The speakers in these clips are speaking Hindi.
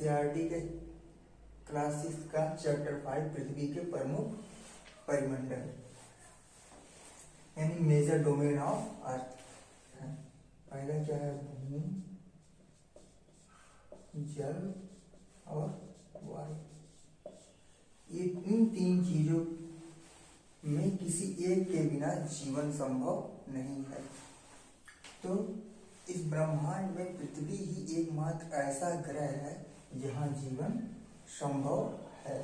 एनसीईआरटी के क्लास 6 का चैप्टर 5 पृथ्वी के प्रमुख परिमंडल यानी मेजर डोमेन ऑफ अर्थ है। पहला क्या है? भूमि, जल और वायु। ये इन तीन चीजों में किसी एक के बिना जीवन संभव नहीं है। तो इस ब्रह्मांड में पृथ्वी ही एकमात्र ऐसा ग्रह है जहाँ जीवन संभव है,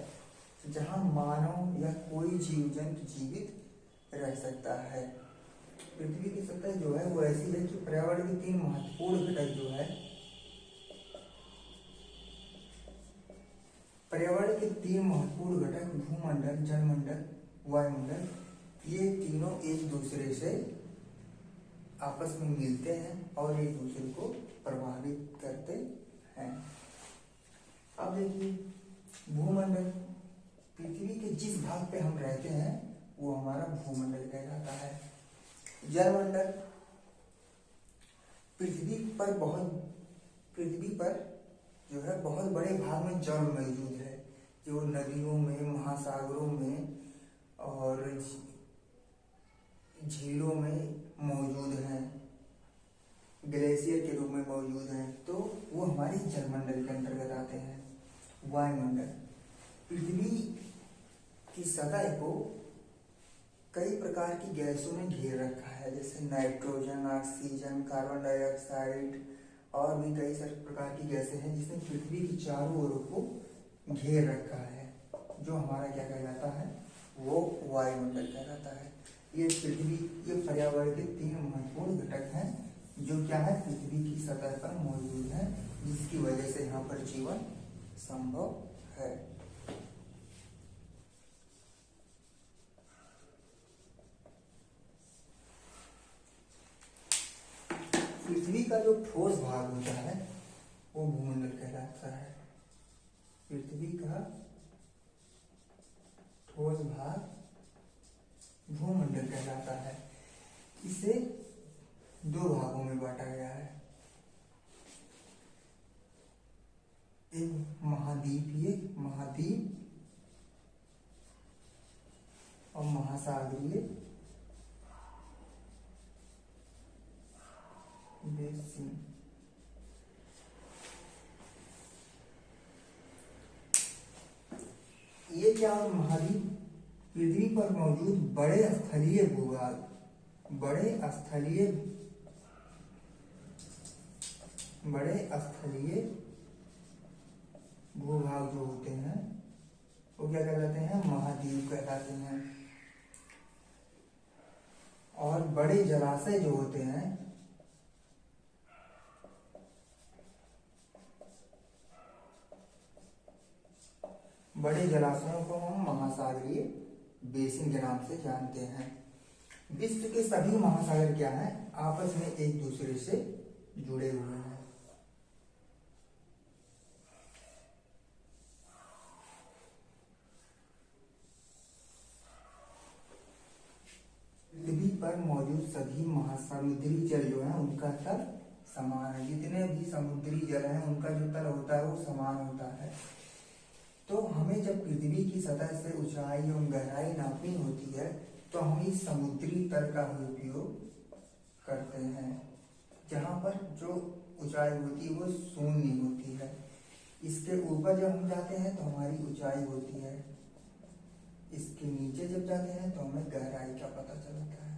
जहाँ मानव या कोई जीव जंतु जीवित रह सकता है। पृथ्वी की सतह जो है वो ऐसी है कि पर्यावरण के तीन महत्वपूर्ण घटक जो है, पर्यावरण के तीन महत्वपूर्ण घटक भूमंडल, जलमंडल, वायुमंडल, ये तीनों एक दूसरे से आपस में मिलते हैं और एक दूसरे को प्रभावित करते हैं। अब देखिए, भूमंडल पृथ्वी के जिस भाग पे हम रहते हैं वो हमारा भूमंडल कहलाता है। जलमंडल पृथ्वी पर जो है बहुत बड़े भाग में जल मौजूद है, जो नदियों में, महासागरों में और झीलों में मौजूद हैं, ग्लेशियर के रूप में मौजूद हैं, तो वो हमारे जलमंडल के अंतर्गत आते हैं। वायुमंडल पृथ्वी की सतह को कई प्रकार की गैसों ने घेर रखा है, जैसे नाइट्रोजन, ऑक्सीजन, कार्बन डाइऑक्साइड और भी कई सारे प्रकार की गैसें हैं जिसने पृथ्वी की चारों ओर को घेर रखा है। जो हमारा क्या कहलाता है? वो वायुमंडल कहलाता है। ये पर्यावरण के तीन महत्वपूर्ण घटक हैं जो क्या है, पृथ्वी की सतह पर मौजूद है, जिसकी वजह से यहाँ पर जीवन संभव है। पृथ्वी का जो ठोस भाग होता है वो भूमंडल कहलाता है। पृथ्वी का ठोस भाग भूमंडल कहलाता है। इसे दो भागों में बांटा गया है, एक महाद्वीपीय महाद्वीप और महासागरीय बेसिन। ये क्या महाद्वीप पृथ्वी पर मौजूद बड़े स्थलीय भूभाग जो होते हैं वो क्या कहलाते हैं? महाद्वीप कहलाते हैं। और बड़े जलाशय जो होते हैं बड़े जलाशयों को हम महासागरीय बेसिन के नाम से जानते हैं। विश्व के सभी महासागर क्या हैं? आपस में एक दूसरे से जुड़े हुए हैं। पृथ्वी पर मौजूद सभी महासमुद्री जल जो है उनका तल समान है। जितने भी समुद्री जल हैं उनका जो तल होता है वो समान होता है। तो हमें जब पृथ्वी की सतह से ऊंचाई एवं गहराई नापनी होती है तो हम इस समुद्री तल का ही उपयोग करते हैं, जहाँ पर जो ऊंचाई होती है वो शून्य होती है। इसके ऊपर जब हम जाते हैं तो हमारी ऊंचाई होती है, इसके नीचे जब जाते हैं तो हमें गहराई का पता चलता है।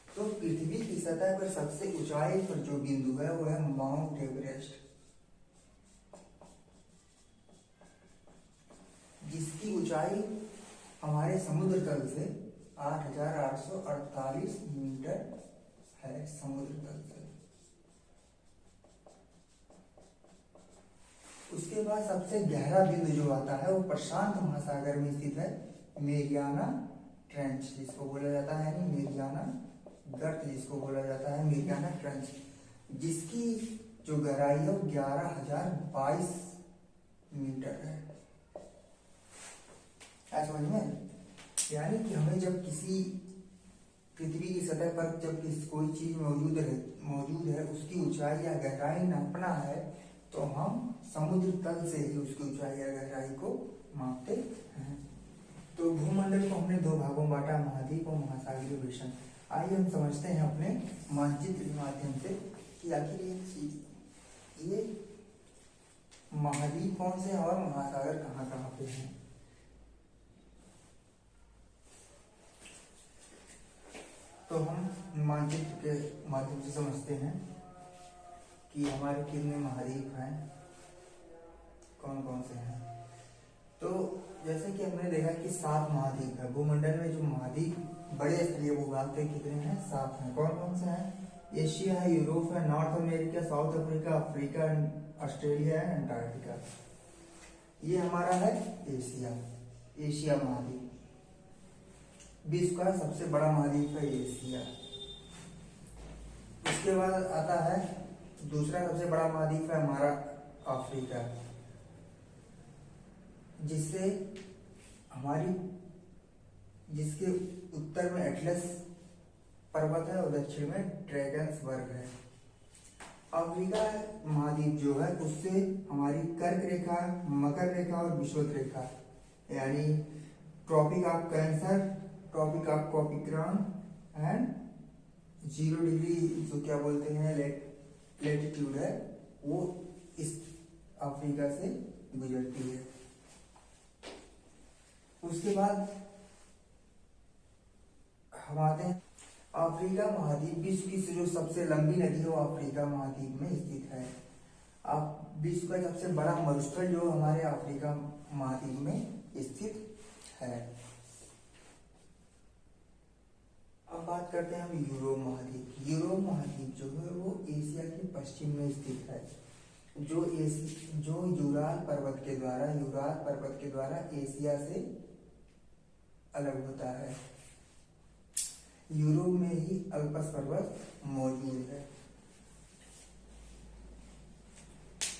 तो पृथ्वी की सतह पर सबसे ऊंचाई पर जो बिंदु है वो है माउंट एवरेस्ट, जिसकी ऊंचाई हमारे समुद्र तल से 8,848 मीटर है। समुद्र तल से उसके बाद सबसे गहरा बिंदु जो आता है वो प्रशांत महासागर में स्थित है, मेरियाना ट्रेंच जिसको बोला जाता है, यानी मेरियाना गर्त जिसको बोला जाता है, मेरियाना ट्रेंच, जिसकी जो गहराई है वो 11,022 मीटर है। समझ में? यानी कि हमें जब किसी पृथ्वी की सतह पर जब कोई चीज मौजूद है उसकी ऊंचाई या गहराई नापना है तो तो हम समुद्र तल से ही उसकी ऊंचाई या गहराई को मापते हैं। तो भूमंडल को हमने दो भागों में बांटा, महाद्वीप और महासागरीय बेसन। आइए हम समझते हैं अपने मानचित्र के माध्यम से कि आखिर ये महाद्वीप कौन से हैं और महासागर कहाँ कहाँ पे हैं। तो हम मानचित्र के माध्यम से समझते हैं कि हमारे कितने महाद्वीप हैं, कौन कौन से हैं। तो जैसे कि हमने देखा कि 7 महाद्वीप है। भूमंडल में जो महाद्वीप बड़े स्थलीय भूभाग के कितने हैं, 7 हैं। कौन कौन से हैं? एशिया है, यूरोप है, north America, south Africa, Africa, Australia है, अंटार्कटिका। ये हमारा है एशिया महाद्वीप। विश्व का सबसे बड़ा महाद्वीप है एशिया। उसके बाद आता है दूसरा सबसे बड़ा महाद्वीप है हमारा अफ्रीका, जिसके उत्तर में एटलस पर्वत है और दक्षिण में ड्रैगन्सबर्ग है। अफ्रीका महाद्वीप जो है उससे हमारी कर्क रेखा, मकर रेखा और विषुवत रेखा यानी tropic of cancer, tropic of capricorn and 0 degree जो क्या बोलते हैं लेटिट्यूड है, वो इस अफ्रीका से गुजरती है। उसके बाद हम आते हैं अफ्रीका महाद्वीप। विश्व की जो सबसे लंबी नदी है वो अफ्रीका महाद्वीप में स्थित है। अब विश्व का सबसे बड़ा मरुस्थल जो हमारे अफ्रीका महाद्वीप में स्थित है। अब बात करते हैं हम यूरोप महाद्वीप। यूरोप महाद्वीप जो है वो एशिया के पश्चिम में स्थित है, जो यूराल पर्वत के द्वारा एशिया से अलग होता है। यूरोप में ही अल्पस पर्वत मौजूद है।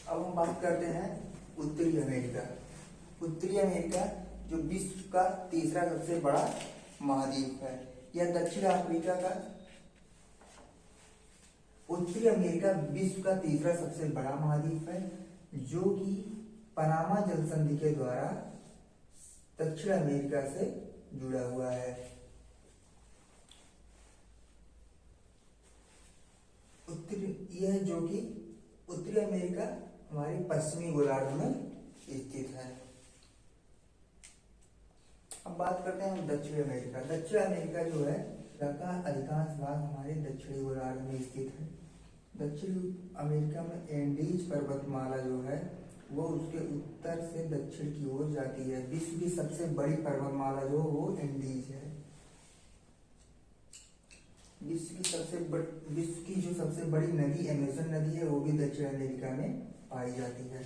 अब हम बात करते हैं उत्तरी अमेरिका। उत्तरी अमेरिका जो विश्व का तीसरा सबसे बड़ा महाद्वीप है। यह दक्षिण अफ्रीका का उत्तरी अमेरिका विश्व का तीसरा सबसे बड़ा महाद्वीप है, जो कि पनामा जल संधि के द्वारा दक्षिण अमेरिका से जुड़ा हुआ है। यह जो कि उत्तरी अमेरिका हमारे पश्चिमी गोलार्ध में स्थित है। अब बात करते हैं हम दक्षिण अमेरिका। दक्षिण अमेरिका जो है का अधिकांश भाग हमारे दक्षिणी गोलार्ध में स्थित है। दक्षिण अमेरिका में एंडीज पर्वतमाला जो है वो उसके उत्तर से दक्षिण की ओर जाती है। विश्व की सबसे बड़ी पर्वतमाला जो वो एंडीज है। विश्व की जो सबसे बड़ी नदी अमेज़न नदी है वो भी दक्षिण अमेरिका में पाई जाती है।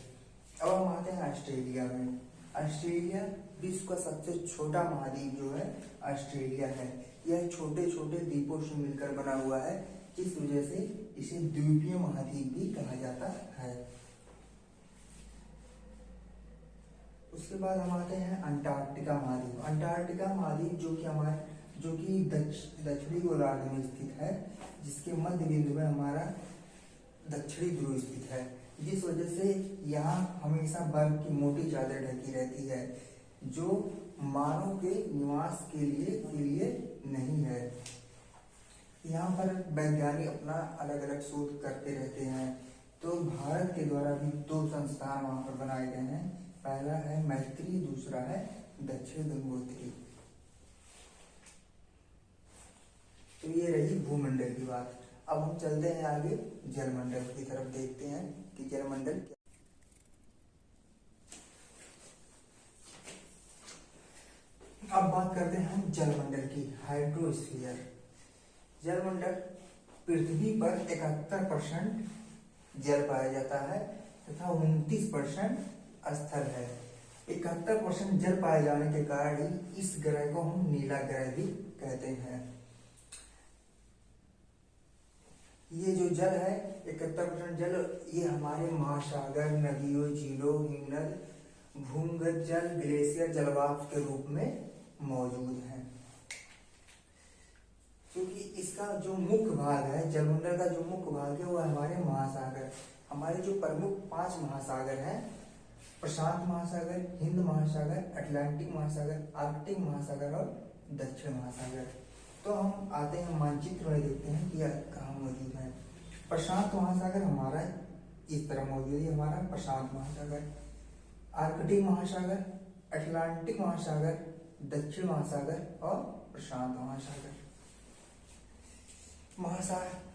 अब हम आते हैं ऑस्ट्रेलिया में। ऑस्ट्रेलिया विश्व का सबसे छोटा महाद्वीप जो है ऑस्ट्रेलिया है। यह छोटे छोटे द्वीपों से मिलकर बना हुआ है, जिस वजह से इसे द्वीपीय महाद्वीप भी कहा जाता है। उसके बाद हम आते हैं अंटार्कटिका महाद्वीप। अंटार्कटिका महाद्वीप जो कि दक्षिणी गोलार्ध में स्थित है, जिसके मध्य बिंदु में हमारा दक्षिणी ध्रुव स्थित है, जिस वजह से यहाँ हमेशा बर्फ की मोटी चादर ढकी रहती है, जो मानव के निवास के लिए नहीं है। यहाँ पर वैज्ञानिक अपना अलग अलग शोध करते रहते हैं। तो भारत के द्वारा भी 2 संस्थान वहाँ पर बनाए गए हैं। पहला है मैत्री, दूसरा है दक्षिण गंगोत्री। तो ये रही भूमंडल की बात। अब हम चलते हैं आगे जलमंडल की तरफ, देखते हैं कि जलमंडल क्या। अब बात करते हैं जलमंडल की, हाइड्रोस्फीयर। जलमंडल पृथ्वी पर 71% जल पाया जाता है तथा 29% स्थल है। 71% जल पाए जाने के कारण ही इस ग्रह को हम नीला ग्रह भी कहते हैं। ये जो जल है 71% जल, ये हमारे महासागर, नदियों, झीलों, हिमनद, भूमिगत जल, ग्लेशियर, जलवाष्प के रूप में मौजूद है। क्योंकि इसका जो मुख्य भाग है, जलमंडल का जो मुख्य भाग है वो हमारे महासागर। हमारे जो प्रमुख 5 महासागर हैं, प्रशांत महासागर, हिंद महासागर, अटलांटिक महासागर, आर्कटिक महासागर और दक्षिण महासागर। तो हम आते हैं मानचित्र में, देखते हैं कि यह कहाँ मौजूद है। प्रशांत महासागर हमारा इस तरह मौजूद है, हमारा प्रशांत महासागर। आर्कटिक महासागर, अटलांटिक महासागर, दक्षिण महासागर और प्रशांत महासागर।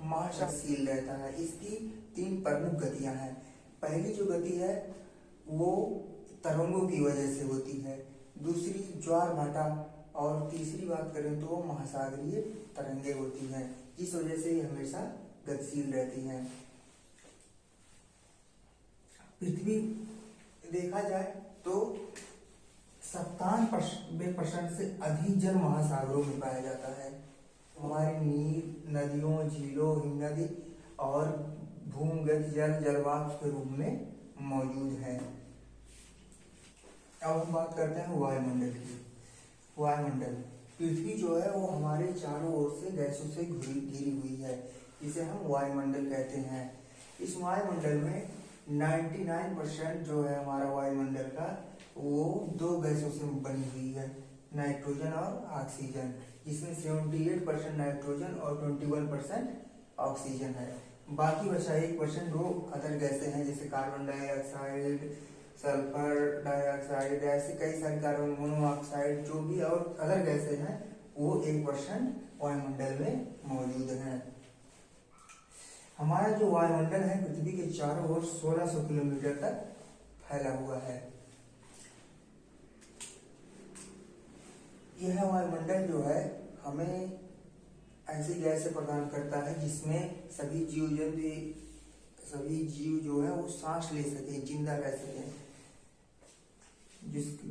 महासागर सील रहता है। इसकी 3 प्रमुख गतियां हैं। पहली जो गति है वो तरंगों की वजह से होती है, दूसरी ज्वार भाटा, और तीसरी बात करें तो वो महासागरीय तरंगे होती हैं, इस वजह से ये हमेशा गतिशील रहती हैं। पृथ्वी देखा जाए तो 57% से अधिक जल महासागरों में पाया जाता है। हमारे नीर, नदियों, झीलों, हिमनदी और भूमिगत जल जलवाष्प के रूप में मौजूद है। अब हम बात करते हैं वायुमंडल की। वायुमंडल, पृथ्वी जो है वो हमारे चारों ओर से गैसों से घिरी हुई है, इसे हम वायुमंडल कहते हैं। इस वायुमंडल में 99% जो है हमारा वायुमंडल का, वो 2 गैसों से बनी हुई है, नाइट्रोजन और ऑक्सीजन, जिसमें 78% नाइट्रोजन और 21% ऑक्सीजन है। बाकी बचा 1% वो अदर गैसें हैं, जैसे कार्बन डाइऑक्साइड, सल्फर डाइऑक्साइड, ऐसे कई सारे कार्बन मोनोऑक्साइड, जो भी और अदर गैसें हैं, वो 1% वायुमंडल में मौजूद हैं। हमारा जो वायुमंडल है पृथ्वी के चारों ओर 1600 किलोमीटर तक फैला हुआ है। यह वायुमंडल जो है हमें ऐसी गैसें प्रदान करता है जिसमें सभी जीव जो है वो सांस ले सके, जिंदा रह सके।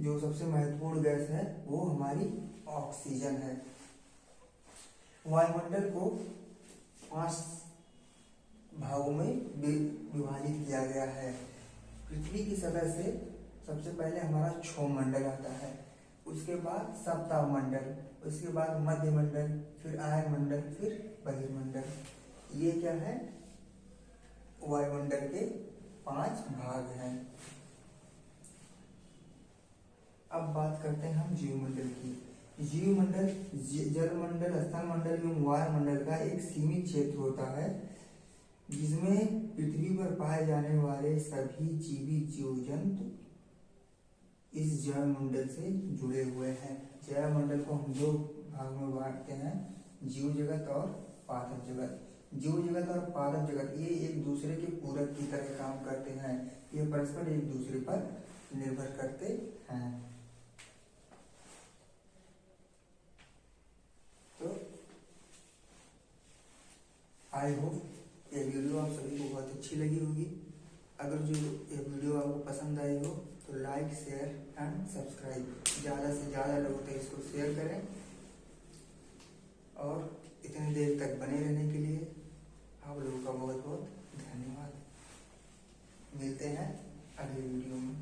जो सबसे महत्वपूर्ण गैस है वो हमारी ऑक्सीजन है। वायुमंडल को 5 भागों में विभाजित किया गया है। पृथ्वी की सतह से सबसे पहले हमारा क्षोमंडल आता है, उसके बाद सप्ताह मंडल, उसके बाद मध्य मंडल, फिर आयनमंडल, फिर बहिर्मंडल। ये क्या है? वायुमंडल के 5 भाग हैं। अब बात करते हैं हम जीवमंडल की। जीवमंडल जलमंडल, स्थलमंडल एवं वायुमंडल का एक सीमित क्षेत्र होता है, जिसमें पृथ्वी पर पाए जाने वाले सभी जीवित जीव जंतु इस जैवमंडल से जुड़े हुए हैं। जैवमंडल को हम 2 भाग में बांटते हैं, जीव जगत और पादप जगत। जीव जगत और पादप जगत ये एक दूसरे के पूरक की तरह काम करते हैं, ये परस्पर एक दूसरे पर निर्भर करते हैं। तो आई होप ये वीडियो आप सभी को बहुत अच्छी लगी होगी। अगर जो ये वीडियो आपको पसंद आई हो तो लाइक, शेयर एंड सब्सक्राइब, ज़्यादा से ज़्यादा लोगों तक इसको शेयर करें। और इतनी देर तक बने रहने के लिए आप लोगों का बहुत बहुत धन्यवाद। मिलते हैं अगले वीडियो में।